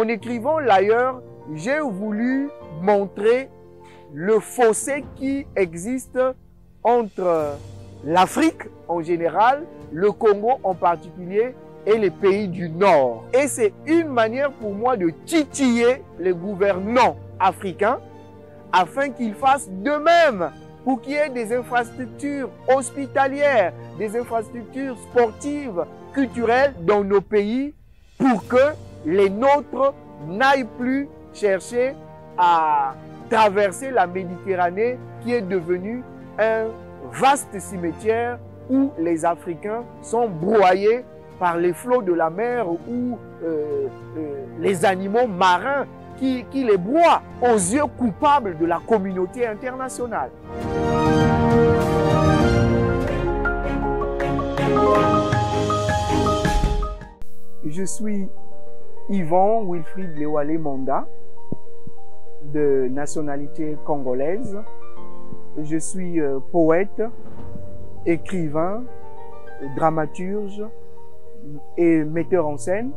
En écrivant l'ailleurs, j'ai voulu montrer le fossé qui existe entre l'Afrique en général, le Congo en particulier et les pays du Nord. Et c'est une manière pour moi de titiller les gouvernants africains afin qu'ils fassent de même pour qu'il y ait des infrastructures hospitalières, des infrastructures sportives, culturelles dans nos pays pour que les nôtres n'aillent plus chercher à traverser la Méditerranée qui est devenue un vaste cimetière où les Africains sont broyés par les flots de la mer ou les animaux marins qui les broient aux yeux coupables de la communauté internationale. Je suis Yvan Wilfried Lewale Monda, de nationalité congolaise. Je suis poète, écrivain, dramaturge et metteur en scène,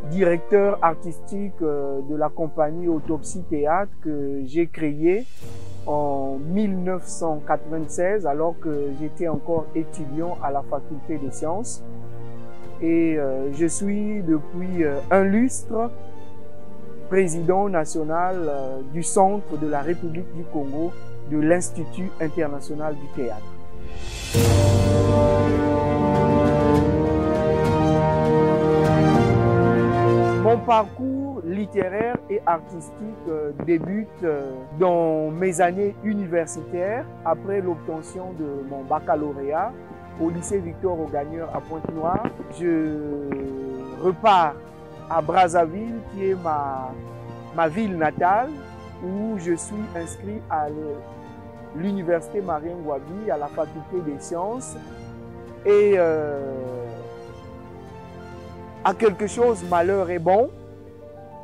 directeur artistique de la compagnie Autopsie Théâtre que j'ai créée en 1996 alors que j'étais encore étudiant à la faculté des sciences. Et je suis depuis un lustre président national du Centre de la République du Congo de l'Institut international du théâtre. Mon parcours littéraire et artistique débute dans mes années universitaires après l'obtention de mon baccalauréat au lycée Victor Augagneur à Pointe-Noire. Je repars à Brazzaville, qui est ma ville natale, où je suis inscrit à l'université Marien Ngouabi, à la faculté des sciences. Et à quelque chose, malheur est bon,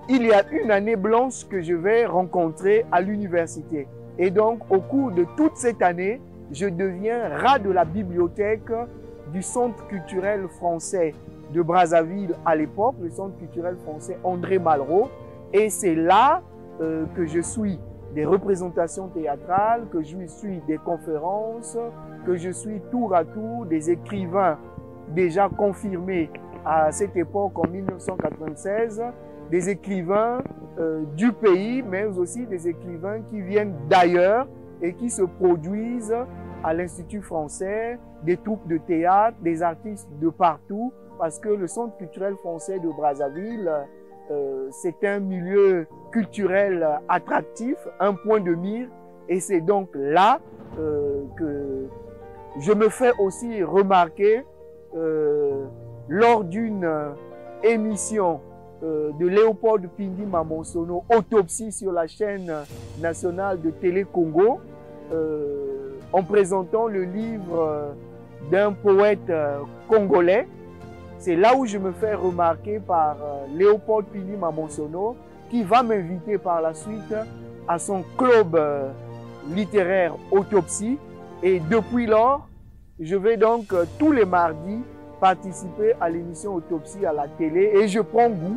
il y a une année blanche que je vais rencontrer à l'université. Et donc, au cours de toute cette année, je deviens rat de la bibliothèque du Centre culturel français de Brazzaville à l'époque, le Centre culturel français André Malraux. Et c'est là que je suis des représentations théâtrales, que je suis des conférences, que je suis tour à tour des écrivains déjà confirmés à cette époque en 1996, des écrivains du pays, mais aussi des écrivains qui viennent d'ailleurs et qui se produisent à l'Institut français, des troupes de théâtre, des artistes de partout, parce que le Centre culturel français de Brazzaville, c'est un milieu culturel attractif, un point de mire, et c'est donc là que je me fais aussi remarquer lors d'une émission de Léopold Pindi Mamonsono, Autopsie sur la chaîne nationale de Télé Congo, en présentant le livre d'un poète congolais. C'est là où je me fais remarquer par Léopold Pindi Mamonsono, qui va m'inviter par la suite à son club littéraire Autopsie. Et depuis lors, je vais donc tous les mardis participer à l'émission Autopsie à la télé et je prends goût.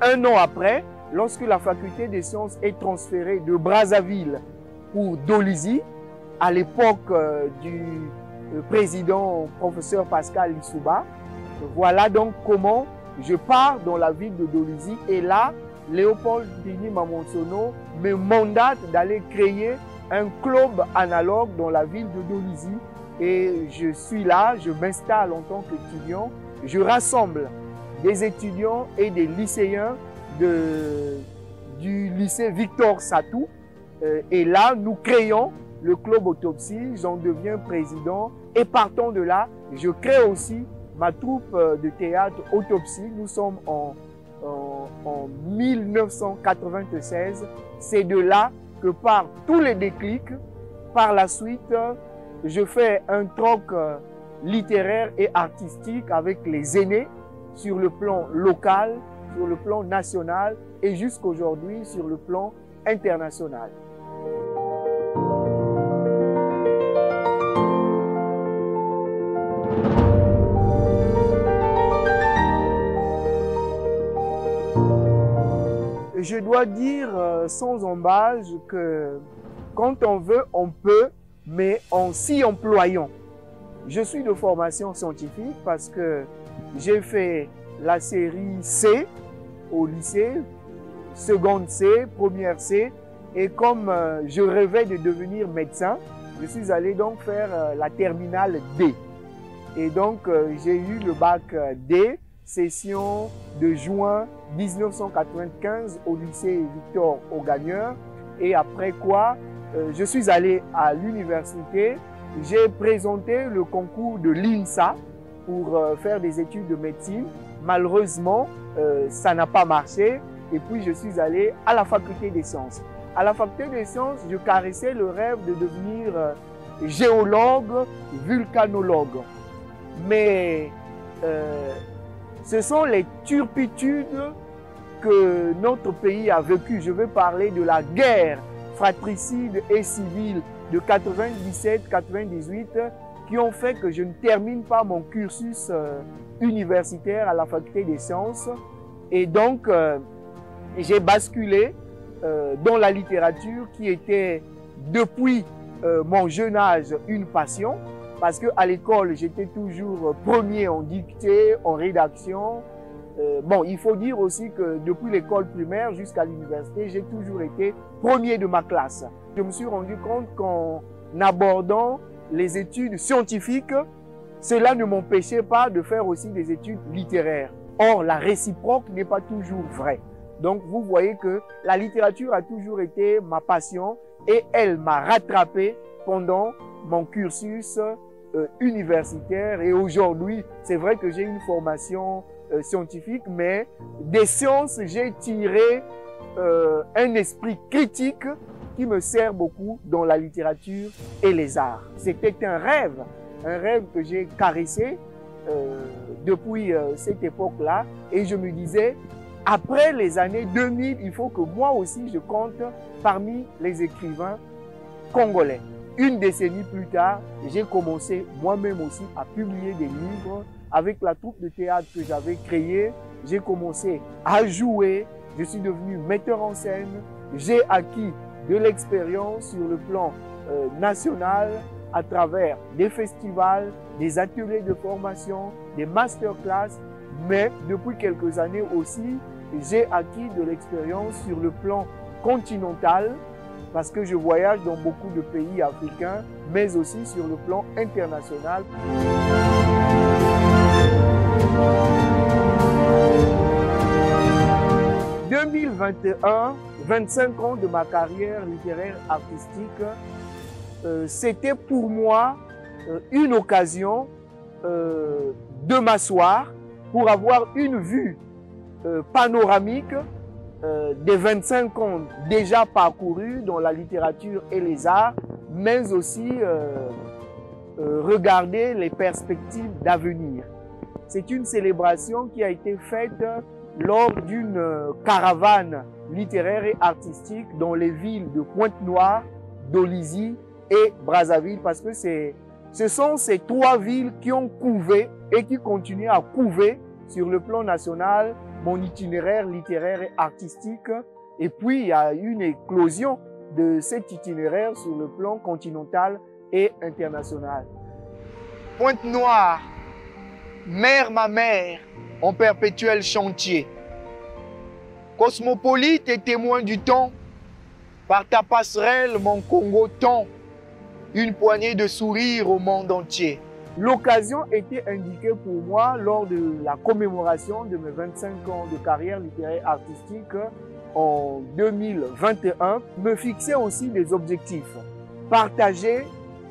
Un an après, lorsque la faculté des sciences est transférée de Brazzaville pour Dolisie, à l'époque du président professeur Pascal Lissouba, voilà donc comment je pars dans la ville de Dolisie et là, Léopold Pindi Mamonsono me mandate d'aller créer un club analogue dans la ville de Dolisie. Et je suis là, je m'installe en tant qu'étudiant, je rassemble des étudiants et des lycéens du lycée Victor Satou. Et là, nous créons le club Autopsie, j'en deviens président. Et partant de là, je crée aussi ma troupe de théâtre Autopsie. Nous sommes en 1996. C'est de là que partent tous les déclics. Par la suite, je fais un troc littéraire et artistique avec les aînés sur le plan local, sur le plan national et jusqu'aujourd'hui sur le plan international. je dois dire sans embâche que quand on veut, on peut, mais en s'y employant. Je suis de formation scientifique parce que j'ai fait la série C au lycée, seconde C, première C, et comme je rêvais de devenir médecin, je suis allé donc faire la terminale D. Et donc j'ai eu le bac D, session de juin 1995 au lycée Victor Augagneur. Et après quoi, je suis allé à l'université. J'ai présenté le concours de l'INSA pour faire des études de médecine. Malheureusement, ça n'a pas marché. Et puis, je suis allé à la faculté des sciences. À la faculté des sciences, je caressais le rêve de devenir géologue, vulcanologue. Mais ce sont les turpitudes que notre pays a vécues. Je veux parler de la guerre fratricide et civile de 97-98 qui ont fait que je ne termine pas mon cursus universitaire à la faculté des sciences. Et donc, j'ai basculé dans la littérature qui était depuis mon jeune âge une passion. Parce qu'à l'école, j'étais toujours premier en dictée, en rédaction. Bon, il faut dire aussi que depuis l'école primaire jusqu'à l'université, j'ai toujours été premier de ma classe. Je me suis rendu compte qu'en abordant les études scientifiques, cela ne m'empêchait pas de faire aussi des études littéraires. Or, la réciproque n'est pas toujours vraie. Donc, vous voyez que la littérature a toujours été ma passion et elle m'a rattrapé pendant mon cursus universitaire. Et aujourd'hui, c'est vrai que j'ai une formation scientifique, mais des sciences, j'ai tiré un esprit critique qui me sert beaucoup dans la littérature et les arts. C'était un rêve que j'ai caressé depuis cette époque-là, et je me disais, après les années 2000, il faut que moi aussi je compte parmi les écrivains congolais. Une décennie plus tard, j'ai commencé moi-même aussi à publier des livres. Avec la troupe de théâtre que j'avais créée, j'ai commencé à jouer, je suis devenu metteur en scène, j'ai acquis de l'expérience sur le plan national à travers des festivals, des ateliers de formation, des masterclass, mais depuis quelques années aussi, j'ai acquis de l'expérience sur le plan continental parce que je voyage dans beaucoup de pays africains, mais aussi sur le plan international. En 2021, 25 ans de ma carrière littéraire artistique, c'était pour moi une occasion de m'asseoir pour avoir une vue panoramique des 25 ans déjà parcourus dans la littérature et les arts, mais aussi regarder les perspectives d'avenir. C'est une célébration qui a été faite lors d'une caravane littéraire et artistique dans les villes de Pointe-Noire, Dolisie et Brazzaville, parce que ce sont ces trois villes qui ont couvé et qui continuent à couver sur le plan national mon itinéraire littéraire et artistique. Et puis, il y a une éclosion de cet itinéraire sur le plan continental et international. Pointe-Noire, mère ma mère, en perpétuel chantier. Cosmopolite et témoin du temps, par ta passerelle, mon Congo tend une poignée de sourires au monde entier. L'occasion était indiquée pour moi lors de la commémoration de mes 25 ans de carrière littéraire artistique en 2021, me fixer aussi des objectifs. Partager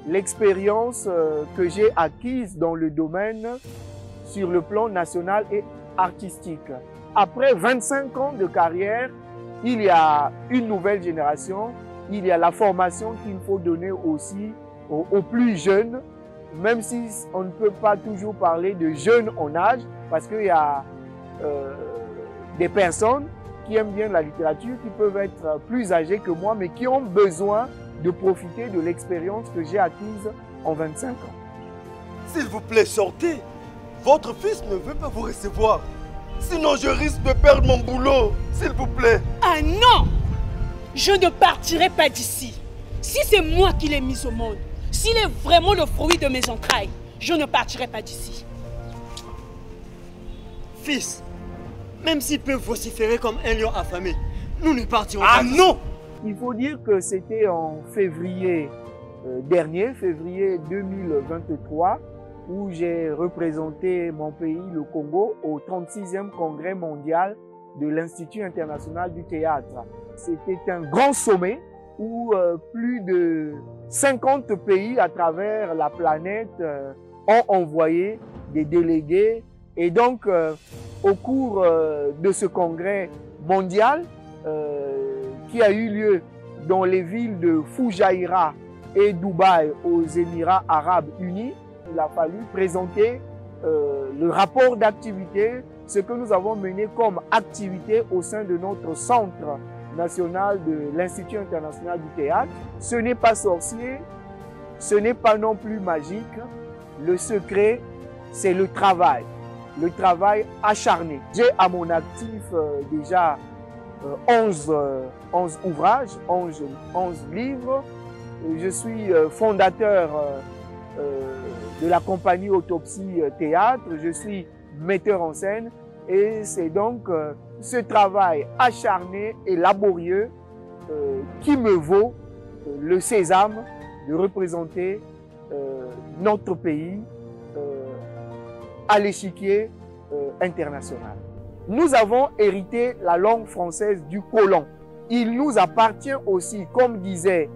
l'expérience que j'ai acquise dans le domaine sur le plan national et artistique. Après 25 ans de carrière, il y a une nouvelle génération, il y a la formation qu'il faut donner aussi aux plus jeunes, même si on ne peut pas toujours parler de jeunes en âge, parce qu'il y a des personnes qui aiment bien la littérature, qui peuvent être plus âgées que moi, mais qui ont besoin de profiter de l'expérience que j'ai acquise en 25 ans. S'il vous plaît, sortez. Votre fils ne veut pas vous recevoir. Sinon, je risque de perdre mon boulot. S'il vous plaît. Ah non! Je ne partirai pas d'ici. Si c'est moi qui l'ai mis au monde, s'il est vraiment le fruit de mes entrailles, je ne partirai pas d'ici. Fils, même s'il peut vociférer comme un lion affamé, nous ne partirons pas. Ah non! Il faut dire que c'était en février dernier, février 2023, où j'ai représenté mon pays, le Congo, au 36e congrès mondial de l'Institut international du théâtre. C'était un grand sommet où plus de 50 pays à travers la planète ont envoyé des délégués. Et donc, au cours de ce congrès mondial qui a eu lieu dans les villes de Fujairah et Dubaï aux Émirats arabes unis, il a fallu présenter le rapport d'activité, ce que nous avons mené comme activité au sein de notre centre national de l'Institut international du théâtre. Ce n'est pas sorcier, ce n'est pas non plus magique. Le secret, c'est le travail acharné. J'ai à mon actif déjà 11 ouvrages, 11 livres. Je suis fondateur de la compagnie Autopsie Théâtre, je suis metteur en scène et c'est donc ce travail acharné et laborieux qui me vaut le sésame de représenter notre pays à l'échiquier international. Nous avons hérité la langue française du colon. Il nous appartient aussi, comme disait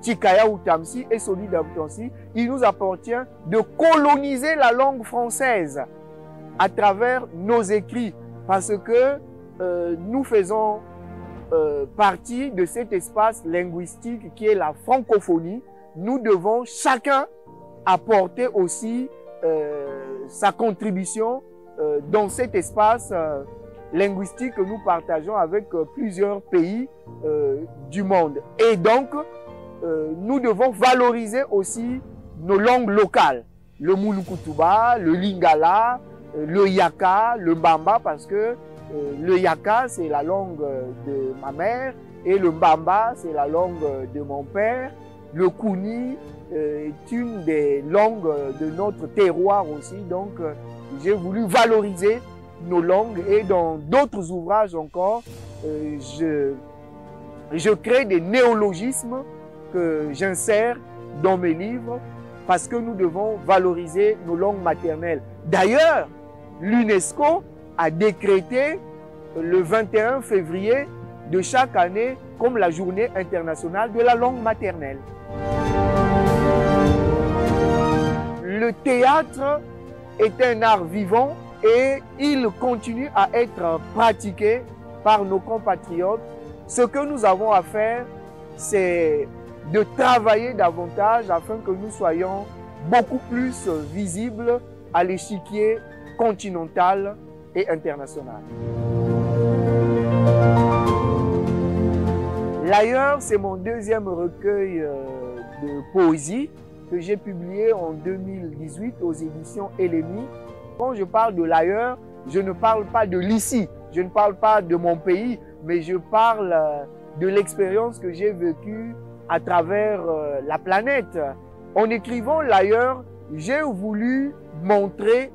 Tikaya Outamsi et Solida Outamsi, il nous appartient de coloniser la langue française à travers nos écrits parce que nous faisons partie de cet espace linguistique qui est la francophonie. Nous devons chacun apporter aussi sa contribution dans cet espace linguistique que nous partageons avec plusieurs pays du monde. Et donc, nous devons valoriser aussi nos langues locales, le Mulukutuba, le Lingala, le Yaka, le Mbamba, parce que le Yaka, c'est la langue de ma mère, et le Mbamba, c'est la langue de mon père. Le Kuni est une des langues de notre terroir aussi, donc j'ai voulu valoriser nos langues et dans d'autres ouvrages encore, je crée des néologismes que j'insère dans mes livres parce que nous devons valoriser nos langues maternelles. D'ailleurs, l'UNESCO a décrété le 21 février de chaque année comme la journée internationale de la langue maternelle. Le théâtre est un art vivant et il continue à être pratiqué par nos compatriotes. Ce que nous avons à faire, c'est de travailler davantage afin que nous soyons beaucoup plus visibles à l'échiquier continental et international. L'ailleurs, c'est mon deuxième recueil de poésie que j'ai publié en 2018 aux éditions Elemi. Quand je parle de l'ailleurs, je ne parle pas de l'ici, je ne parle pas de mon pays, mais je parle de l'expérience que j'ai vécue à travers la planète. En écrivant l'ailleurs, j'ai voulu montrer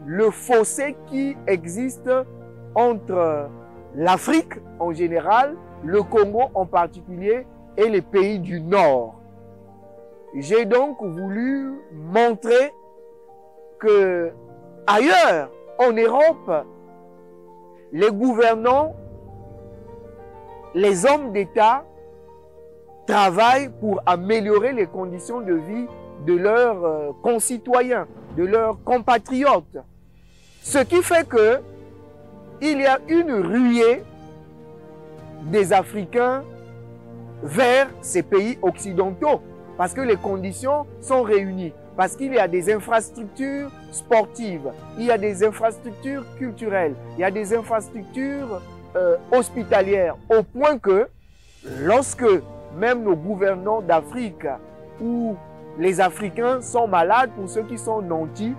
le fossé qui existe entre l'Afrique en général, le Congo en particulier et les pays du Nord. J'ai donc voulu montrer que ailleurs, en Europe, les gouvernants, les hommes d'État travaillent pour améliorer les conditions de vie de leurs concitoyens, de leurs compatriotes. Ce qui fait que il y a une ruée des Africains vers ces pays occidentaux parce que les conditions sont réunies, parce qu'il y a des infrastructures sportives, il y a des infrastructures culturelles, il y a des infrastructures hospitalières, au point que lorsque même nos gouvernants d'Afrique ou les Africains sont malades, pour ceux qui sont nantis,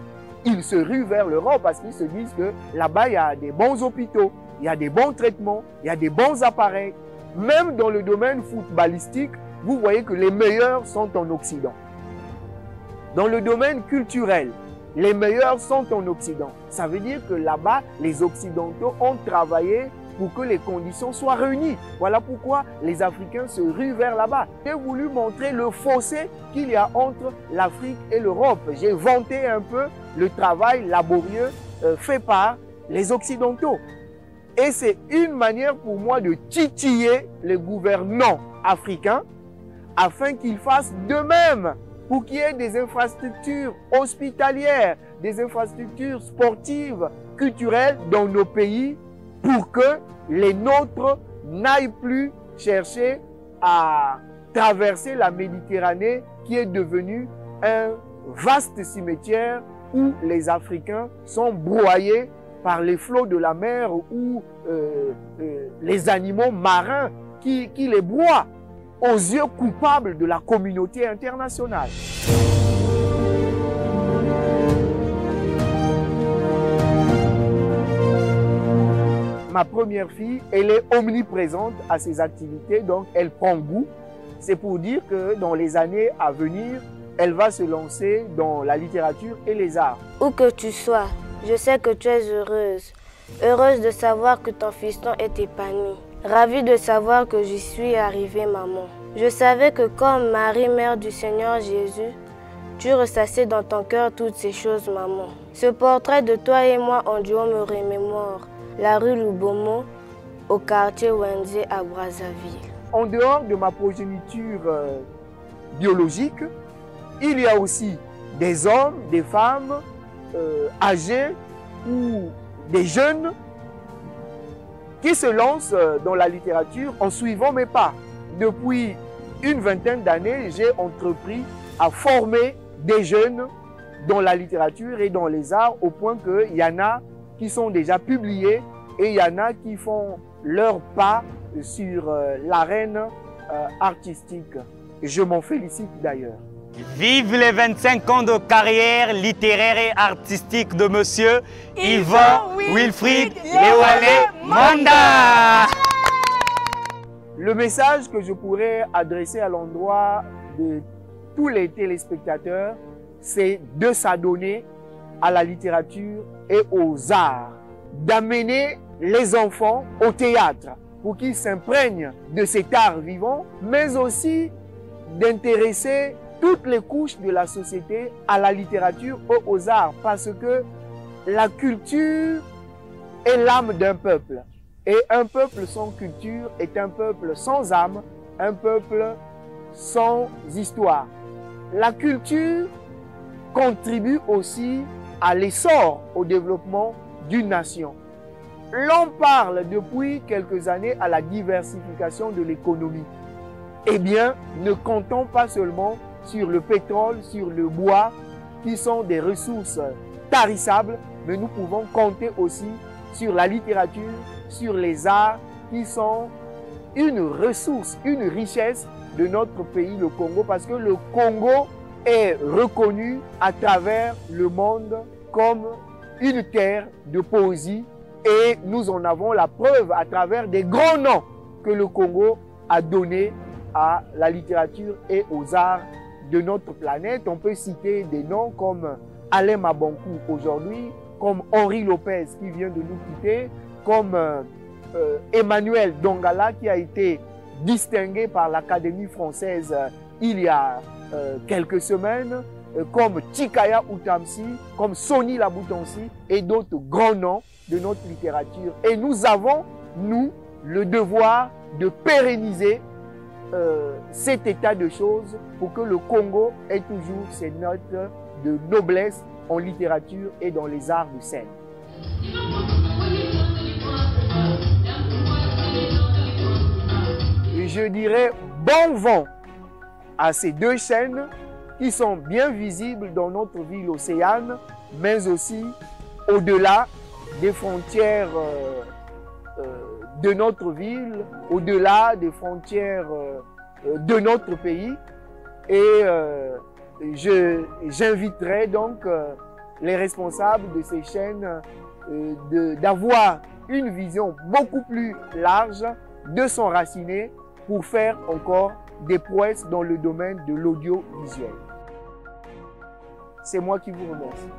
ils se ruent vers l'Europe parce qu'ils se disent que là-bas, il y a des bons hôpitaux, il y a des bons traitements, il y a des bons appareils. Même dans le domaine footballistique, vous voyez que les meilleurs sont en Occident. Dans le domaine culturel, les meilleurs sont en Occident. Ça veut dire que là-bas, les Occidentaux ont travaillé pour que les conditions soient réunies. Voilà pourquoi les Africains se ruent vers là-bas. J'ai voulu montrer le fossé qu'il y a entre l'Afrique et l'Europe. J'ai vanté un peu le travail laborieux fait par les Occidentaux. Et c'est une manière pour moi de titiller les gouvernants africains afin qu'ils fassent de même pour qu'il y ait des infrastructures hospitalières, des infrastructures sportives, culturelles dans nos pays pour que les nôtres n'aillent plus chercher à traverser la Méditerranée qui est devenue un vaste cimetière où les Africains sont broyés par les flots de la mer ou les animaux marins qui les broient aux yeux coupables de la communauté internationale. Ma première fille, elle est omniprésente à ses activités, donc elle prend goût. C'est pour dire que dans les années à venir, elle va se lancer dans la littérature et les arts. Où que tu sois, je sais que tu es heureuse. Heureuse de savoir que ton fiston est épanoui. Ravie de savoir que j'y suis arrivée, maman. Je savais que comme Marie, mère du Seigneur Jésus, tu ressassais dans ton cœur toutes ces choses, maman. Ce portrait de toi et moi en duo me remémore la rue Lubomo, au quartier Wenze à Brazzaville. En dehors de ma progéniture biologique, il y a aussi des hommes, des femmes âgés ou des jeunes qui se lancent dans la littérature en suivant mes pas. Depuis une vingtaine d'années, j'ai entrepris à former des jeunes dans la littérature et dans les arts au point qu'il y en a qui sont déjà publiés et il y en a qui font leur pas sur l'arène artistique. Je m'en félicite d'ailleurs. Vive les 25 ans de carrière littéraire et artistique de monsieur Yvan Wilfried Léwalé Manda. Le message que je pourrais adresser à l'endroit de tous les téléspectateurs, c'est de s'adonner à la littérature et aux arts, d'amener les enfants au théâtre pour qu'ils s'imprègnent de cet art vivant, mais aussi d'intéresser toutes les couches de la société à la littérature et aux arts, parce que la culture est l'âme d'un peuple. Et un peuple sans culture est un peuple sans âme, un peuple sans histoire. La culture contribue aussi à l'essor, au développement d'une nation. L'on parle depuis quelques années à la diversification de l'économie. Eh bien, ne comptons pas seulement sur le pétrole, sur le bois, qui sont des ressources tarissables, mais nous pouvons compter aussi sur la littérature, sur les arts, qui sont une ressource, une richesse de notre pays, le Congo, parce que le Congo est reconnu à travers le monde comme une terre de poésie et nous en avons la preuve à travers des grands noms que le Congo a donnés à la littérature et aux arts de notre planète. On peut citer des noms comme Alain Mabankou aujourd'hui, comme Henri Lopez qui vient de nous quitter, comme Emmanuel Dongala qui a été distingué par l'Académie française il y a quelques semaines, comme Tikaya Outamsi, comme Soni Laboutansi et d'autres grands noms de notre littérature. Et nous avons, nous, le devoir de pérenniser cet état de choses pour que le Congo ait toujours ses notes de noblesse en littérature et dans les arts de scène. Et je dirais bon vent à ces deux chaînes qui sont bien visibles dans notre ville océane, mais aussi au-delà des frontières de notre ville, au-delà des frontières de notre pays. Et j'inviterai donc les responsables de ces chaînes d'avoir une vision beaucoup plus large, de s'enraciner pour faire encore des prouesses dans le domaine de l'audiovisuel. C'est moi qui vous remercie.